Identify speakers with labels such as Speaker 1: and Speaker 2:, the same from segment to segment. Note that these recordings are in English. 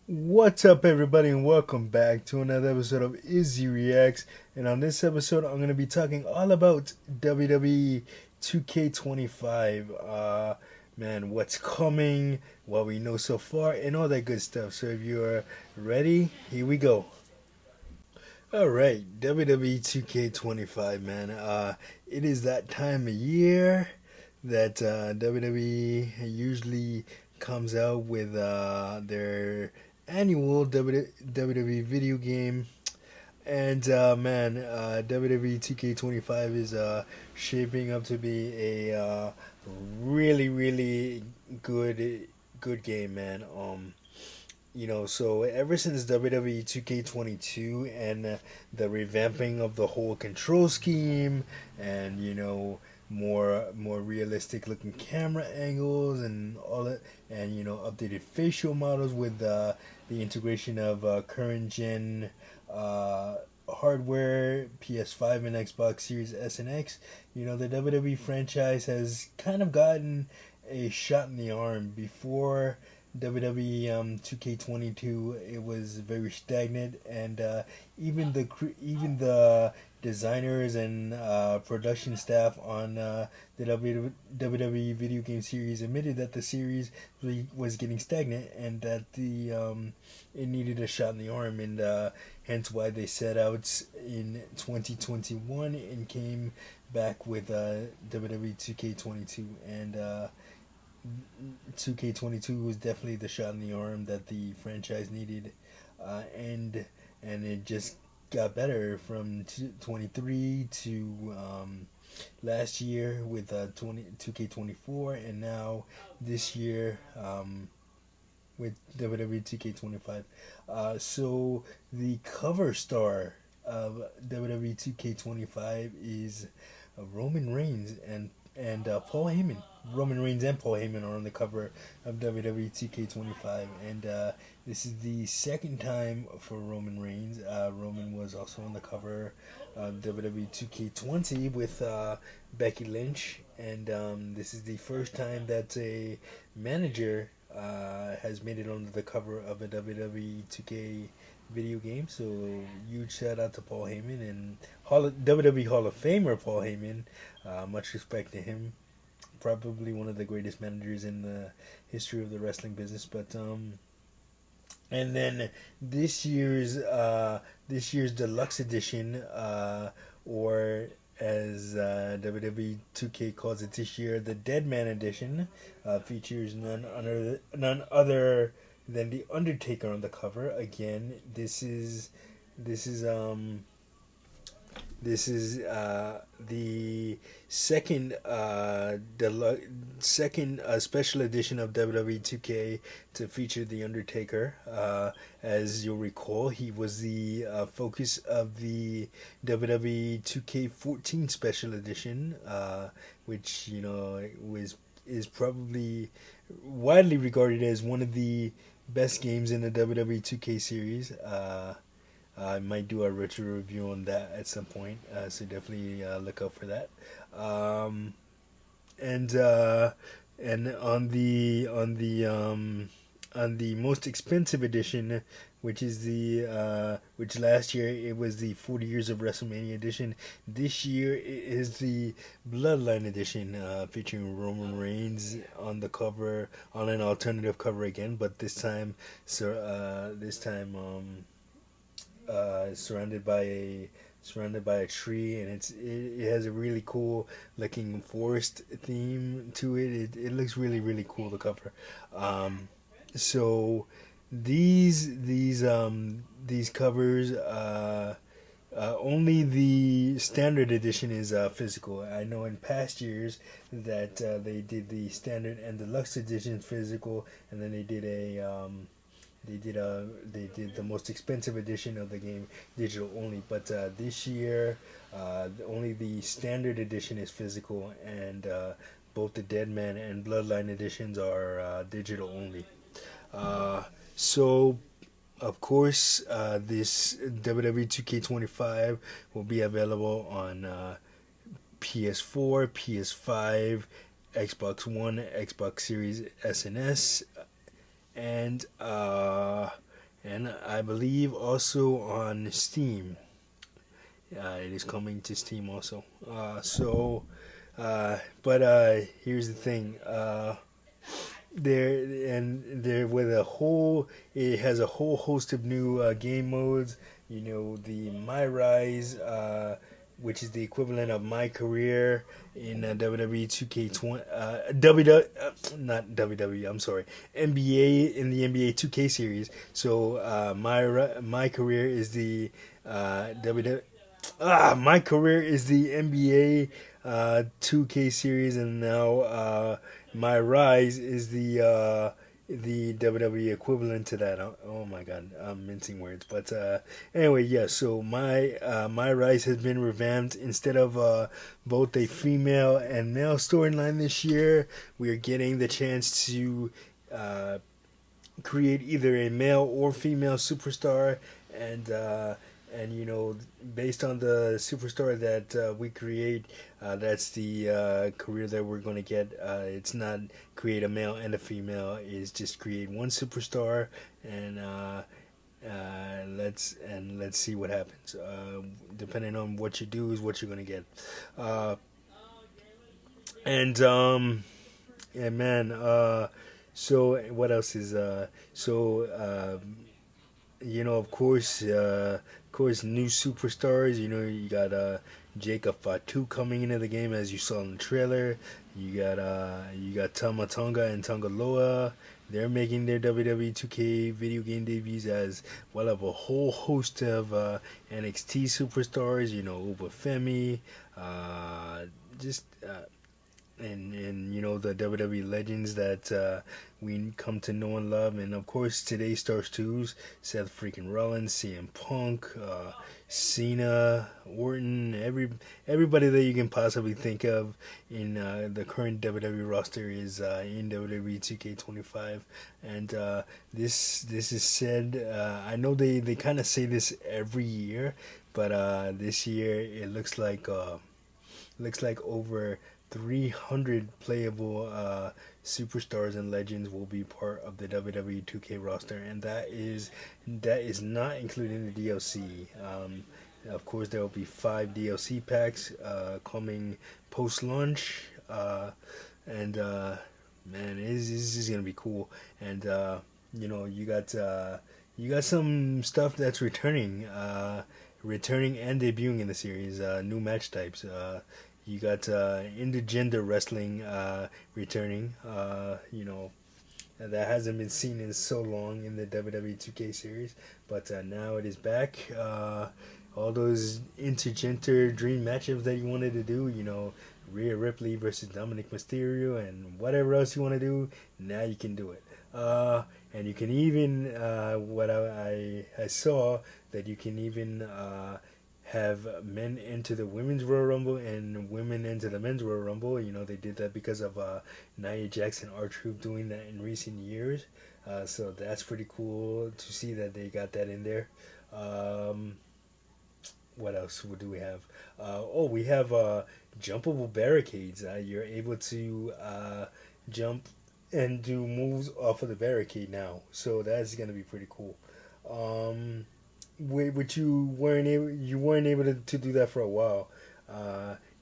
Speaker 1: What's up, everybody, and welcome back to another episode of Izzy Reacts. And on this episode, I'm going to be talking all about WWE 2K25. Man, what's coming, what we know so far, and all that good stuff. So if you're ready, here we go. All right, WWE 2K25, man. It is that time of year that WWE usually comes out with their annual WWE video game. And man, WWE 2K25 is shaping up to be a really, really good game, man. So ever since WWE 2K22 and the revamping of the whole control scheme, and more realistic looking camera angles and all that, and updated facial models with the integration of current gen uh, hardware, PS5 and Xbox Series S and X. The WWE franchise has kind of gotten a shot in the arm. Before WWE 2K22, it was very stagnant, and even the designers and production staff on the WWE video game series admitted that the series really was getting stagnant, and that the it needed a shot in the arm, and hence why they set out in 2021 and came back with WWE 2K22. And 2K22 was definitely the shot in the arm that the franchise needed, and it just got better from 23 to last year with 2K24, and now this year with WWE 2K25. So the cover star of WWE 2K25 is Roman Reigns and Paul Heyman. Roman Reigns and Paul Heyman are on the cover of WWE 2K25, and this is the second time for Roman Reigns. Roman was also on the cover of WWE 2K20 with Becky Lynch, and this is the first time that a manager has made it onto the cover of a WWE 2K video game. So huge shout out to Paul Heyman and WWE Hall of Famer Paul Heyman. Much respect to him. Probably one of the greatest managers in the history of the wrestling business. But and then this year's deluxe edition, or as WWE 2K calls it this year, the Dead Man edition, features none other than the Undertaker on the cover. Again, this is the second special edition of WWE 2K to feature the Undertaker. As you'll recall, he was the focus of the WWE 2K14 special edition, which is probably widely regarded as one of the best games in the WWE 2K series. I might do a retro review on that at some point, so definitely look out for that. Um, and on the most expensive edition, which last year it was the 40 Years of WrestleMania edition. This year it is the Bloodline edition, featuring Roman Reigns on the cover, on an alternative cover again, but surrounded by a tree, and it has a really cool looking forest theme to it. It looks really, really cool, the cover. Um, so these covers, only the standard edition is physical. I know in past years that they did the standard and deluxe edition physical, and then they did the most expensive edition of the game digital only. But this year, only the standard edition is physical, and both the Dead Man and Bloodline editions are digital only. Uh, so of course, this WWE 2K25 will be available on PS4, PS5, Xbox One, Xbox Series S and S, and and I believe also on Steam. It is coming to Steam also. But here's the thing. There with a whole, it has a whole host of new game modes. You know, the My Rise, which is the equivalent of My Career in WWE 2K20, not WWE, I'm sorry, NBA, in the NBA 2K series. So My Career is the WWE. My career is the NBA 2K series, and now my rise is the WWE equivalent to that. Oh my God, I'm mincing words, but anyway, yeah. So my rise has been revamped. Instead of both a female and male storyline this year, we are getting the chance to uh, create either a male or female superstar, and you know, based on the superstar that we create, that's the career that we're going to get. It's not create a male and a female; it's just create one superstar, and let's see what happens. Depending on what you do, is what you're going to get. Uh, and yeah, man. So what else is you know, of course, new superstars. You know, you got Jacob Fatu coming into the game, as you saw in the trailer. You got Tama Tonga and Tongaloa. They're making their WWE 2K video game debuts, as well as a whole host of NXT superstars. You know, Obafemi, just and you know, the WWE legends that we come to know and love, and of course today's stars too: Seth freaking Rollins, CM Punk, Cena, Orton, everybody that you can possibly think of in the current WWE roster is in WWE 2K25, and this is said. I know they kind of say this every year, but this year it looks like over 300 playable superstars and legends will be part of the WWE 2K roster, and that is not including the DLC. Of course, there will be 5 DLC packs coming post launch, and man, this is gonna be cool. And you know, you got some stuff that's returning and debuting in the series. New match types. You got intergender wrestling returning. You know, that hasn't been seen in so long in the WWE 2K series, but now it is back. All those intergender dream matchups that you wanted to do, you know, Rhea Ripley versus Dominic Mysterio, and whatever else you want to do, now you can do it. And you can even, what I saw, that you can even have men enter the women's Royal Rumble and women into the men's Royal Rumble. You know, they did that because of Nia Jackson, R-Truth doing that in recent years. So that's pretty cool to see that they got that in there. What else do we have? We have jumpable barricades. You're able to jump and do moves off of the barricade now. So that's gonna be pretty cool. Um, which you weren't able to do that for a while.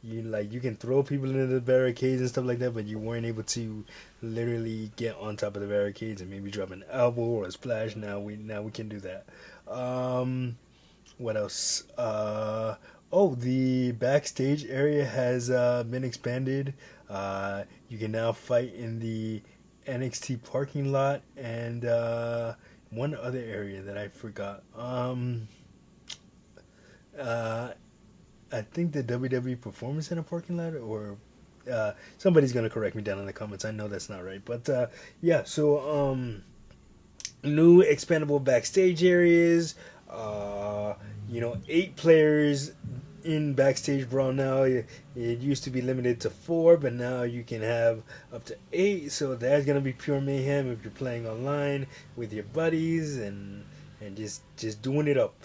Speaker 1: You can throw people into the barricades and stuff like that, but you weren't able to literally get on top of the barricades and maybe drop an elbow or a splash. Now we can do that. What else? The backstage area has been expanded. You can now fight in the NXT parking lot and one other area that I forgot. Uh, I think the WWE Performance Center parking lot, or somebody's gonna correct me down in the comments. I know that's not right, but yeah. So new expandable backstage areas. Uh, you know, 8 players in backstage brawl now. It used to be limited to 4, but now you can have up to 8. So that's gonna be pure mayhem if you're playing online with your buddies and just doing it up.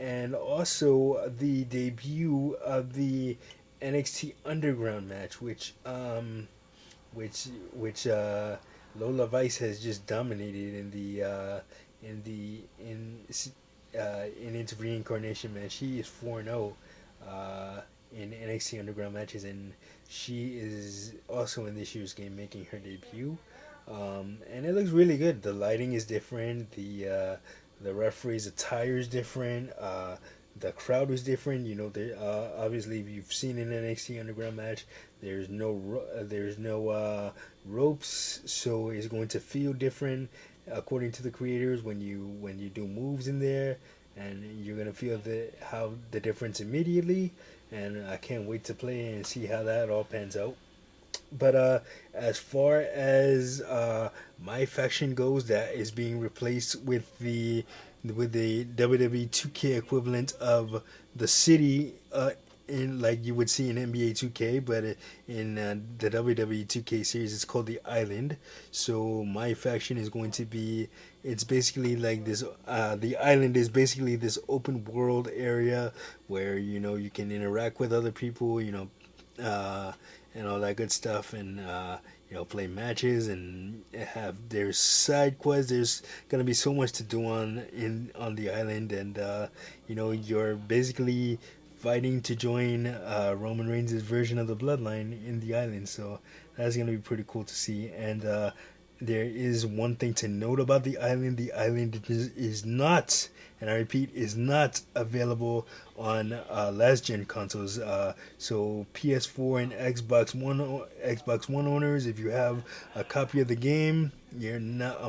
Speaker 1: And also the debut of the NXT Underground match, which Lola Vice has just dominated in the in the in its reincarnation, man. She is 4-0 in NXT Underground matches, and she is also in this year's game making her debut. And it looks really good. The lighting is different. The referee's attire is different. The crowd was different. You know, they obviously if you've seen an NXT Underground match, there's no ropes, so it's going to feel different according to the creators when you do moves in there, and you're gonna feel how the difference immediately. And I can't wait to play and see how that all pans out. But as far as my faction goes, that is being replaced with the WWE 2K equivalent of the city in like you would see in NBA 2K, but in the WWE 2K series, it's called the Island. So my faction is going to be. It's basically like this. The island is basically this open world area where you can interact with other people. And all that good stuff, and play matches and have there's side quests. There's gonna be so much to do on the island, and you're basically fighting to join Roman Reigns' version of the Bloodline in the island. So that's gonna be pretty cool to see. And there is one thing to note about the island. The island is not, and I repeat, is not available on last gen consoles. So PS4 and Xbox One owners, if you have a copy of the game, you're not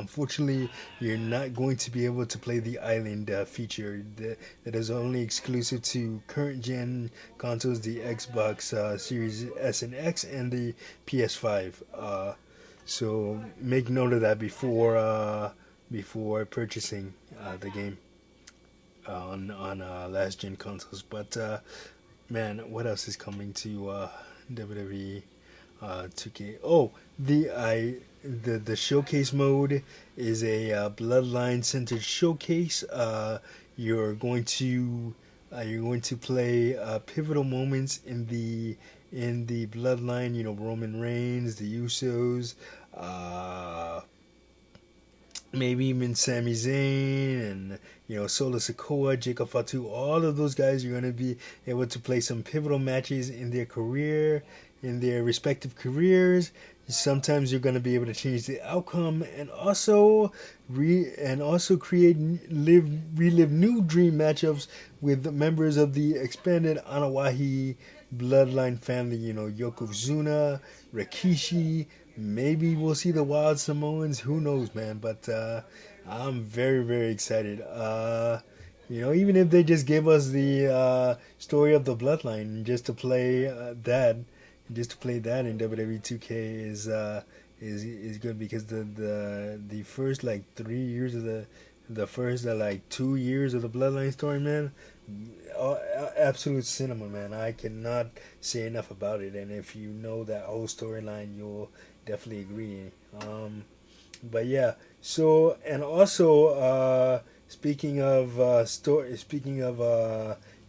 Speaker 1: going to be able to play the island feature. That is only exclusive to current gen consoles, the Xbox Series S and X, and the PS5. So make note of that before purchasing the game on last gen consoles. But man, what else is coming to WWE 2K? Oh, the showcase mode is a Bloodline centered showcase. You're going to play pivotal moments in the Bloodline. Roman Reigns, the Usos, uh, maybe even Sami Zayn, and Solo Sikoa, Jacob Fatu. All of those guys, you're going to be able to play some pivotal matches in their respective careers. Sometimes you're going to be able to change the outcome, and also create relive new dream matchups with members of the expanded Anawahi bloodline family. Yokozuna, Rikishi. Maybe we'll see the Wild Samoans. Who knows, man? But I'm very, very excited. Even if they just give us the story of the bloodline, just to play that in WWE 2K is good, because the first like 3 years of the first like 2 years of the bloodline story, man, absolute cinema, man. I cannot say enough about it, and if you know that whole storyline, you'll definitely agree. But yeah, so and also speaking of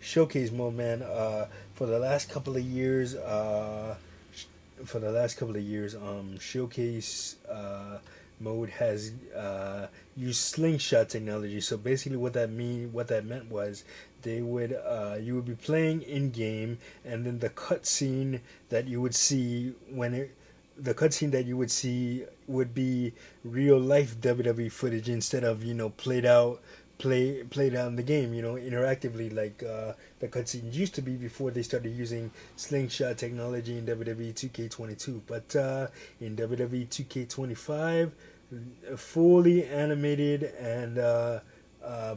Speaker 1: showcase mode, man. For the last couple of years, showcase mode has used slingshot technology. So basically, what that meant was you would be playing in game, and then the cutscene that you would see would be real life WWE footage instead of played out in the game, interactively, like the cutscenes used to be before they started using slingshot technology in WWE 2K22. But in WWE 2K25, fully animated and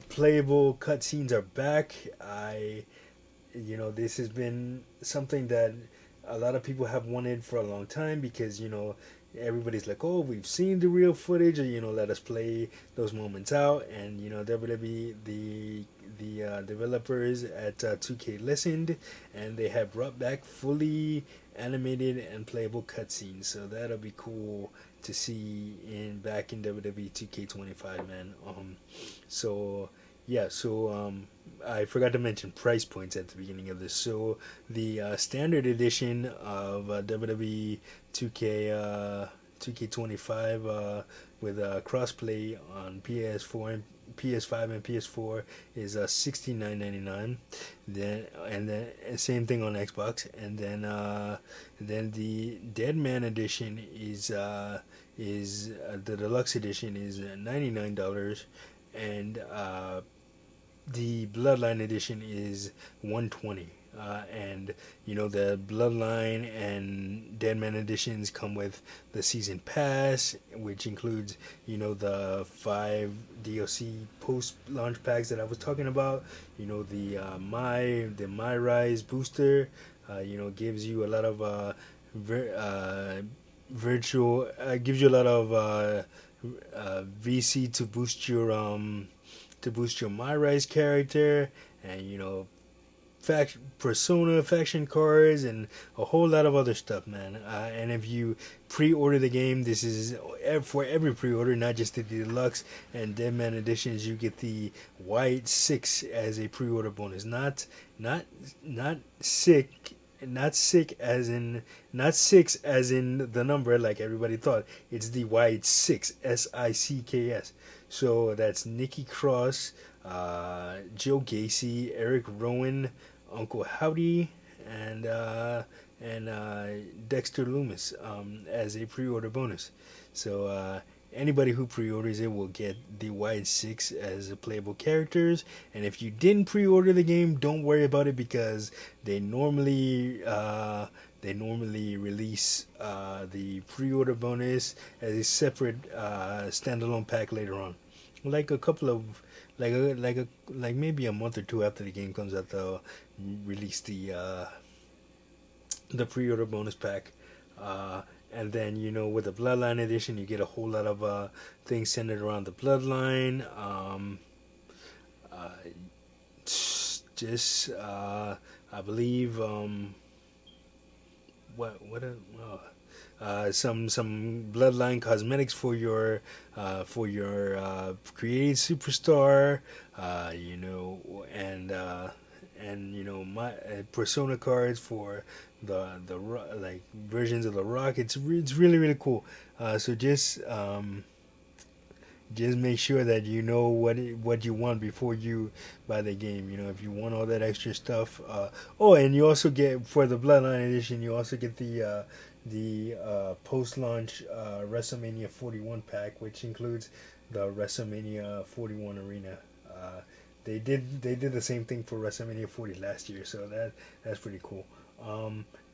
Speaker 1: playable cutscenes are back. This has been something that a lot of people have wanted for a long time, because everybody's like, oh, we've seen the real footage, or let us play those moments out. And WWE, the developers at 2K listened, and they have brought back fully animated and playable cutscenes. So that'll be cool to see back in WWE 2K25, man. So yeah, so I forgot to mention price points at the beginning of this. So the standard edition of WWE 2K 2K25 with crossplay on PS4 PS5 and PS4 is $69.99. Then same thing on Xbox, and then the Deadman edition is the deluxe edition is $99, and the Bloodline edition is 120. And the Bloodline and Deadman editions come with the season pass, which includes the 5 DLC post launch packs that I was talking about. The My Rise booster. Gives you a lot of virtual. Gives you a lot of VC to boost your My Rise character, and persona faction cards, and a whole lot of other stuff, man. And if you pre-order the game, this is for every pre-order, not just the deluxe and Deadman editions. You get the White 6 as a pre-order bonus. Not sick. Not sick as in not 6 as in the number like everybody thought. It's the White 6, SICKS. So that's Nikki Cross, Joe Gacy, Eric Rowan, Uncle Howdy, and Dexter Loomis as a pre-order bonus. So anybody who pre-orders it will get the White 6 as a playable characters. And if you didn't pre-order the game, don't worry about it, because they normally release the pre-order bonus as a separate standalone pack later on, like a couple of like maybe a month or two after the game comes out. They'll release the pre-order bonus pack. And then with the Bloodline edition, you get a whole lot of things centered around the Bloodline. I believe some Bloodline cosmetics for your created superstar, and my persona cards for the like versions of the Rock. It's really really cool. So just make sure that you know what you want before you buy the game. If you want all that extra stuff. And you also get, for the Bloodline edition, you also get the post-launch WrestleMania 41 pack, which includes the WrestleMania 41 arena. They did the same thing for WrestleMania 40 last year, so that's pretty cool.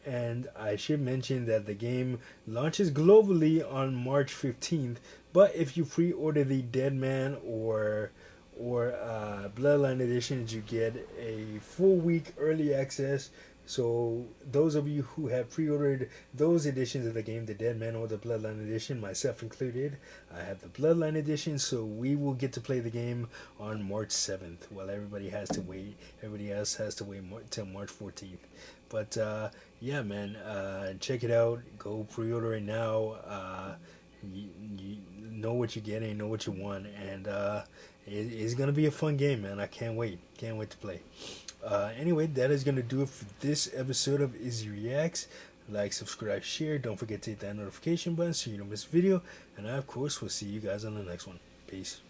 Speaker 1: And I should mention that the game launches globally on March 15th, but if you pre-order the Deadman or Bloodline editions, you get a full week early access. So those of you who have pre-ordered those editions of the game, the Deadman or the Bloodline edition, myself included, I have the Bloodline edition, so we will get to play the game on March 7th, while everybody else has to wait till March 14th. But yeah, man, check it out. Go pre-order it now. You know what you're getting, know what you want, and it's gonna be a fun game, man. I can't wait to play. Anyway, that is gonna do it for this episode of Izzy Reacts. Like, subscribe, share. Don't forget to hit that notification button so you don't miss a video. And I, of course, will see you guys on the next one. Peace.